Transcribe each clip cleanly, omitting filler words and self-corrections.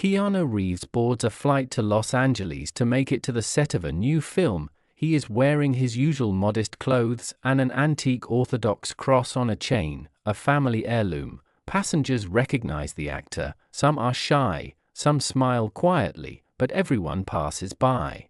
Keanu Reeves boards a flight to Los Angeles to make it to the set of a new film. He is wearing his usual modest clothes and an antique Orthodox cross on a chain, a family heirloom. Passengers recognize the actor. Some are shy, some smile quietly, but everyone passes by.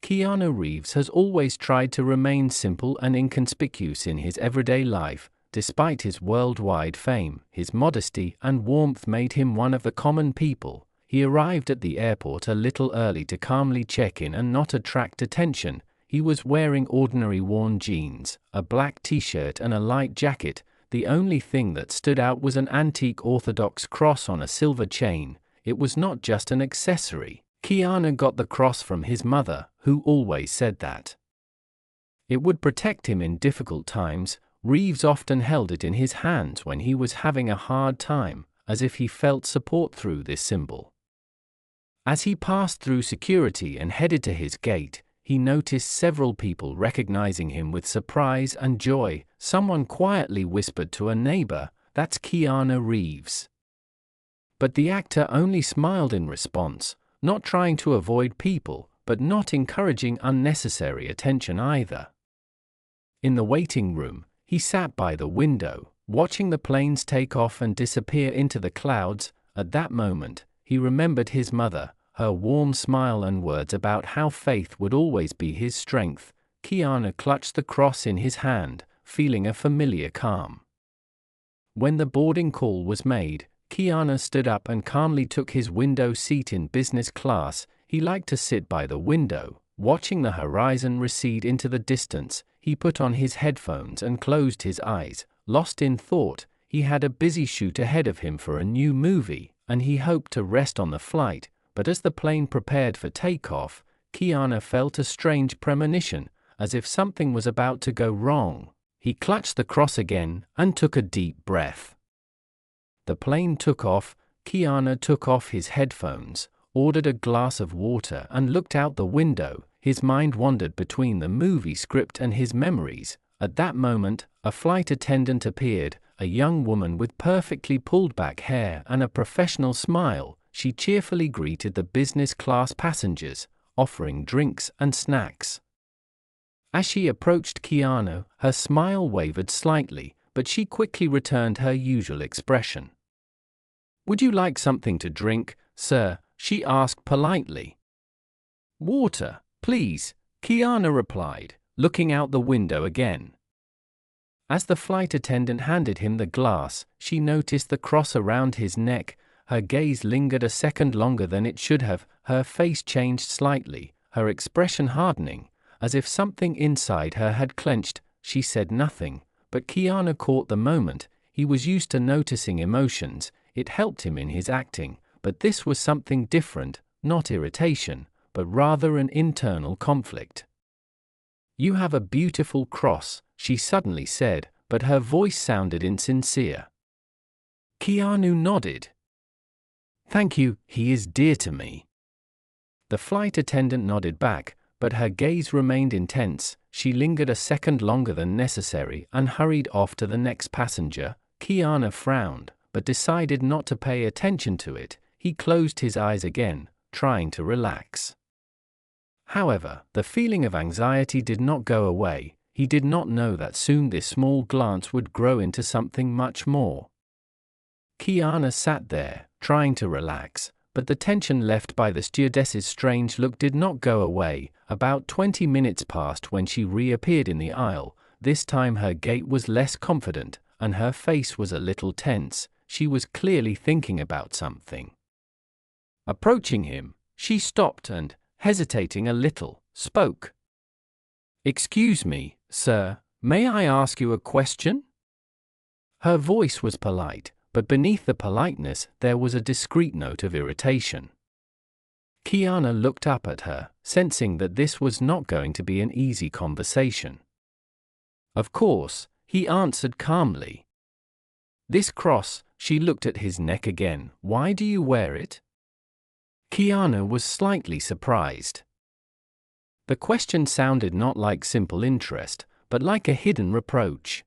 Keanu Reeves has always tried to remain simple and inconspicuous in his everyday life. Despite his worldwide fame, his modesty and warmth made him one of the common people. He arrived at the airport a little early to calmly check in and not attract attention. He was wearing ordinary worn jeans, a black t-shirt and a light jacket. The only thing that stood out was an antique Orthodox cross on a silver chain. It was not just an accessory. Keanu got the cross from his mother, who always said that it would protect him in difficult times. Reeves often held it in his hands when he was having a hard time, as if he felt support through this symbol. As he passed through security and headed to his gate, he noticed several people recognizing him with surprise and joy. Someone quietly whispered to a neighbor, "That's Keanu Reeves." But the actor only smiled in response, not trying to avoid people, but not encouraging unnecessary attention either. In the waiting room, he sat by the window, watching the planes take off and disappear into the clouds. At that moment, he remembered his mother, her warm smile and words about how faith would always be his strength. Keanu clutched the cross in his hand, feeling a familiar calm. When the boarding call was made, Keanu stood up and calmly took his window seat in business class. He liked to sit by the window, watching the horizon recede into the distance. He put on his headphones and closed his eyes, lost in thought. He had a busy shoot ahead of him for a new movie, and he hoped to rest on the flight. But as the plane prepared for takeoff, Keanu felt a strange premonition, as if something was about to go wrong. He clutched the cross again and took a deep breath. The plane took off. Keanu took off his headphones, ordered a glass of water and looked out the window. His mind wandered between the movie script and his memories. At that moment, a flight attendant appeared, a young woman with perfectly pulled back hair and a professional smile. She cheerfully greeted the business class passengers, offering drinks and snacks. As she approached Keanu, her smile wavered slightly, but she quickly returned her usual expression. "Would you like something to drink, sir?" she asked politely. "Water, please," Keanu replied, looking out the window again. As the flight attendant handed him the glass, she noticed the cross around his neck. Her gaze lingered a second longer than it should have. Her face changed slightly, her expression hardening, as if something inside her had clenched. She said nothing, but Keanu caught the moment. He was used to noticing emotions. It helped him in his acting, but this was something different, not irritation, but rather an internal conflict. "You have a beautiful cross," she suddenly said, but her voice sounded insincere. Keanu nodded. "Thank you, he is dear to me." The flight attendant nodded back, but her gaze remained intense. She lingered a second longer than necessary and hurried off to the next passenger. Keanu frowned, but decided not to pay attention to it. He closed his eyes again, trying to relax. However, the feeling of anxiety did not go away. He did not know that soon this small glance would grow into something much more. Keanu sat there, trying to relax, but the tension left by the stewardess's strange look did not go away. About 20 minutes passed when she reappeared in the aisle. This time her gait was less confident, and her face was a little tense. She was clearly thinking about something. Approaching him, she stopped and, hesitating a little, spoke. "Excuse me, sir, may I ask you a question?" Her voice was polite, but beneath the politeness there was a discreet note of irritation. Keanu looked up at her, sensing that this was not going to be an easy conversation. "Of course," he answered calmly. "This cross," she looked at his neck again, "why do you wear it?" Keanu was slightly surprised. The question sounded not like simple interest, but like a hidden reproach.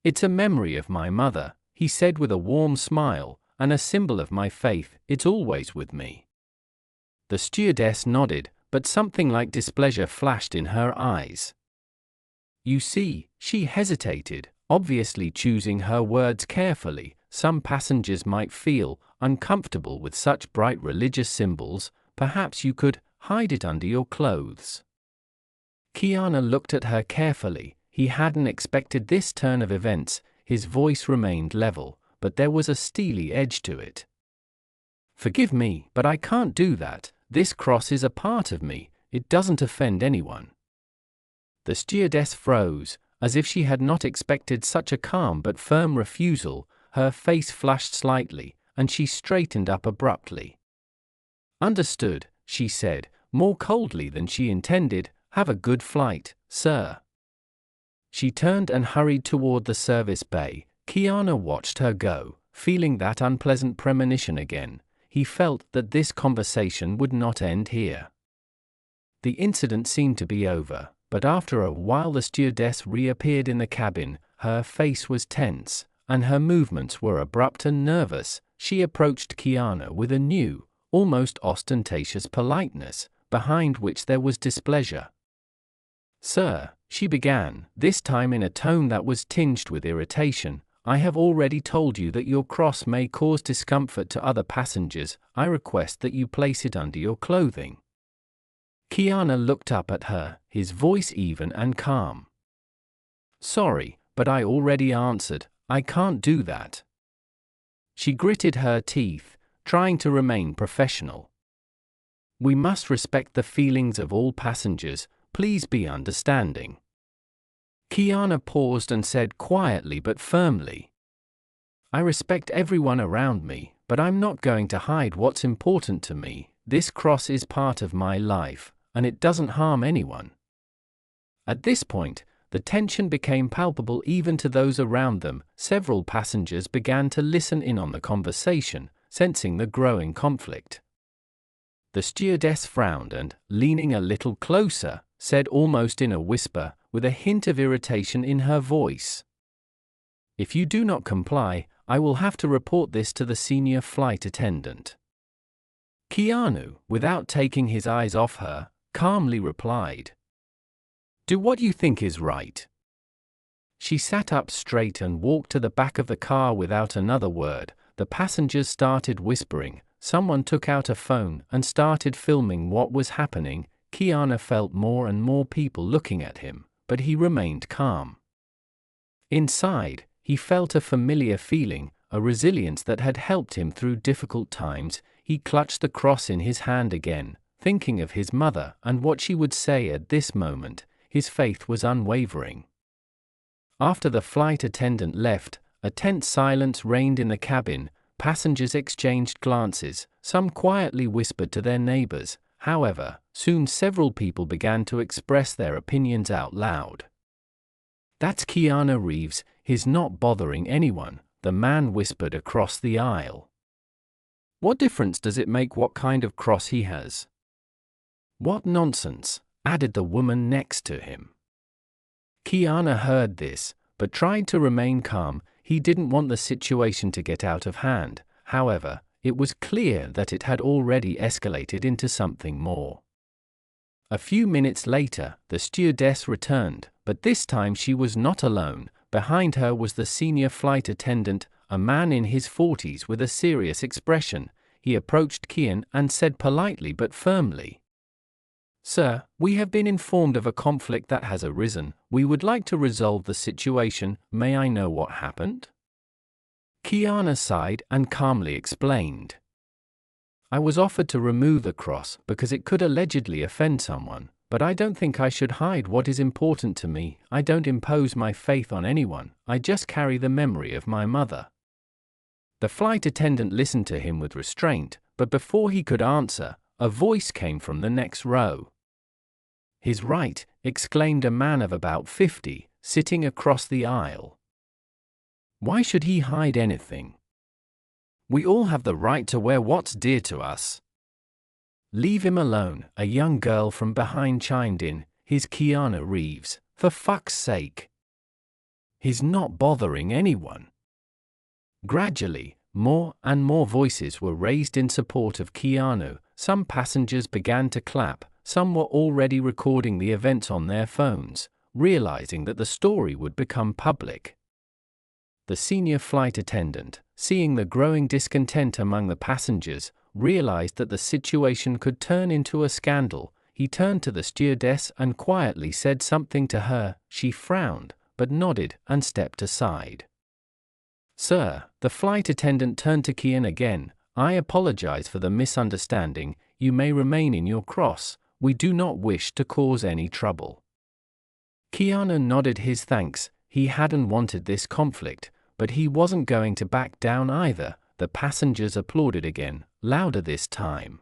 "It's a memory of my mother," he said with a warm smile, and a symbol of my faith, it's always with me." The stewardess nodded, but something like displeasure flashed in her eyes. You see, she hesitated, obviously choosing her words carefully. Some passengers might feel uncomfortable with such bright religious symbols. Perhaps you could hide it under your clothes. Keanu looked at her carefully. He hadn't expected this turn of events. His voice remained level, but there was a steely edge to it. "Forgive me, but I can't do that. This cross is a part of me. It doesn't offend anyone." The stewardess froze, as if she had not expected such a calm but firm refusal. Her face flushed slightly, and she straightened up abruptly. "Understood," she said, more coldly than she intended. "Have a good flight, sir." She turned and hurried toward the service bay. Keanu watched her go, feeling that unpleasant premonition again. He felt that this conversation would not end here. The incident seemed to be over, but after a while the stewardess reappeared in the cabin. Her face was tense, and her movements were abrupt and nervous. She approached Keanu with a new, almost ostentatious politeness, behind which there was displeasure. "Sir," she began, this time in a tone that was tinged with irritation, "I have already told you that your cross may cause discomfort to other passengers. I request that you place it under your clothing." Keanu looked up at her, his voice even and calm. "Sorry, but I already answered. I can't do that." She gritted her teeth, trying to remain professional. "We must respect the feelings of all passengers. Please be understanding." Keanu paused and said quietly but firmly, "I respect everyone around me, but I'm not going to hide what's important to me. This cross is part of my life, and it doesn't harm anyone." At this point, the tension became palpable even to those around them. Several passengers began to listen in on the conversation, sensing the growing conflict. The stewardess frowned and, leaning a little closer, said almost in a whisper, with a hint of irritation in her voice, "If you do not comply, I will have to report this to the senior flight attendant." Keanu, without taking his eyes off her, calmly replied, "Do what you think is right." She sat up straight and walked to the back of the car without another word. The passengers started whispering. Someone took out a phone and started filming what was happening. Keanu felt more and more people looking at him, but he remained calm. Inside, he felt a familiar feeling, a resilience that had helped him through difficult times. He clutched the cross in his hand again, thinking of his mother and what she would say at this moment. His faith was unwavering. After the flight attendant left, a tense silence reigned in the cabin. Passengers exchanged glances, some quietly whispered to their neighbors. However, soon several people began to express their opinions out loud. "That's Keanu Reeves, he's not bothering anyone," the man whispered across the aisle. "What difference does it make what kind of cross he has?" "What nonsense," added the woman next to him. Keanu heard this, but tried to remain calm. He didn't want the situation to get out of hand. However, it was clear that it had already escalated into something more. A few minutes later, the stewardess returned, but this time she was not alone. Behind her was the senior flight attendant, a man in his 40s with a serious expression. He approached Keanu and said politely but firmly, "Sir, we have been informed of a conflict that has arisen. We would like to resolve the situation. May I know what happened?" Keanu sighed and calmly explained, "I was offered to remove the cross because it could allegedly offend someone, but I don't think I should hide what is important to me. I don't impose my faith on anyone. I just carry the memory of my mother." The flight attendant listened to him with restraint, but before he could answer, a voice came from the next row. "He's right," exclaimed a man of about 50, sitting across the aisle. "Why should he hide anything? We all have the right to wear what's dear to us." "Leave him alone," a young girl from behind chimed in. "He's Keanu Reeves, for fuck's sake. He's not bothering anyone." Gradually, More and more voices were raised in support of Keanu. Some passengers began to clap, some were already recording the events on their phones, realizing that the story would become public. The senior flight attendant, seeing the growing discontent among the passengers, realized that the situation could turn into a scandal. He turned to the stewardess and quietly said something to her. She frowned, but nodded and stepped aside. "Sir," the flight attendant turned to Keanu again, "I apologize for the misunderstanding. You may remain in your cross. We do not wish to cause any trouble." Keanu nodded his thanks. He hadn't wanted this conflict, but he wasn't going to back down either. The passengers applauded again, louder this time.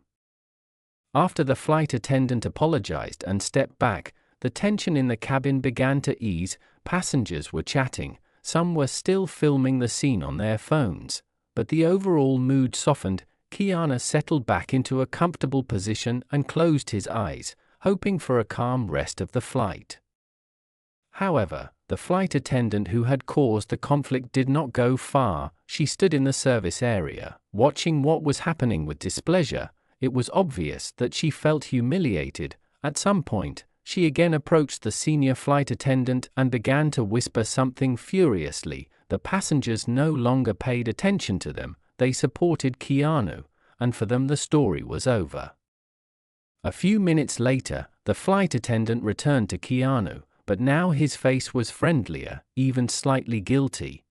After the flight attendant apologized and stepped back, the tension in the cabin began to ease. Passengers were chatting, some were still filming the scene on their phones, but the overall mood softened. Keanu settled back into a comfortable position and closed his eyes, hoping for a calm rest of the flight. However, the flight attendant who had caused the conflict did not go far. She stood in the service area, watching what was happening with displeasure. It was obvious that she felt humiliated. At some point, she again approached the senior flight attendant and began to whisper something furiously. The passengers no longer paid attention to them. They supported Keanu, and for them the story was over. A few minutes later, the flight attendant returned to Keanu, but now his face was friendlier, even slightly guilty.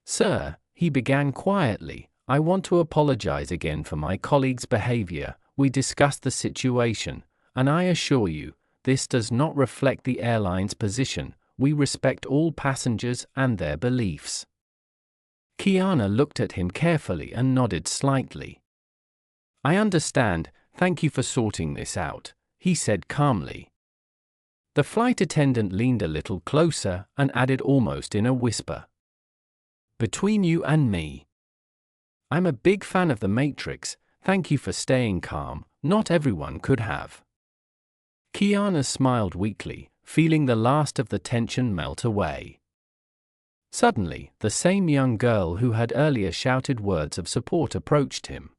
"Sir," he began quietly, "I want to apologize again for my colleague's behavior. We discussed the situation, and I assure you, this does not reflect the airline's position. We respect all passengers and their beliefs." Keanu looked at him carefully and nodded slightly. "I understand, thank you for sorting this out," he said calmly. The flight attendant leaned a little closer and added almost in a whisper, "Between you and me, I'm a big fan of The Matrix. Thank you for staying calm. Not everyone could have." Keanu smiled weakly, feeling the last of the tension melt away. Suddenly, the same young girl who had earlier shouted words of support approached him.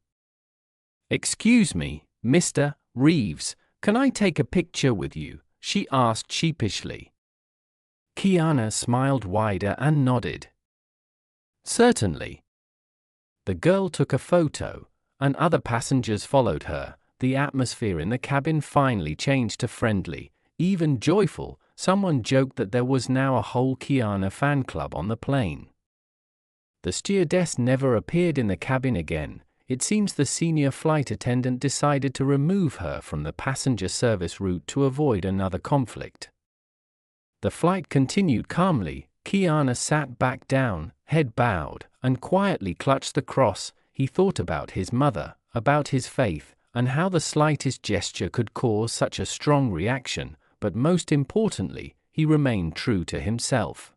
"Excuse me, Mr. Reeves, can I take a picture with you?" she asked sheepishly. Keanu smiled wider and nodded. "Certainly." The girl took a photo, and other passengers followed her. The atmosphere in the cabin finally changed to friendly, even joyful. Someone joked that there was now a whole Keanu fan club on the plane. The stewardess never appeared in the cabin again. It seems the senior flight attendant decided to remove her from the passenger service route to avoid another conflict. The flight continued calmly. Keanu sat back down, head bowed, and quietly clutched the cross. He thought about his mother, about his faith, and how the slightest gesture could cause such a strong reaction, but most importantly, he remained true to himself.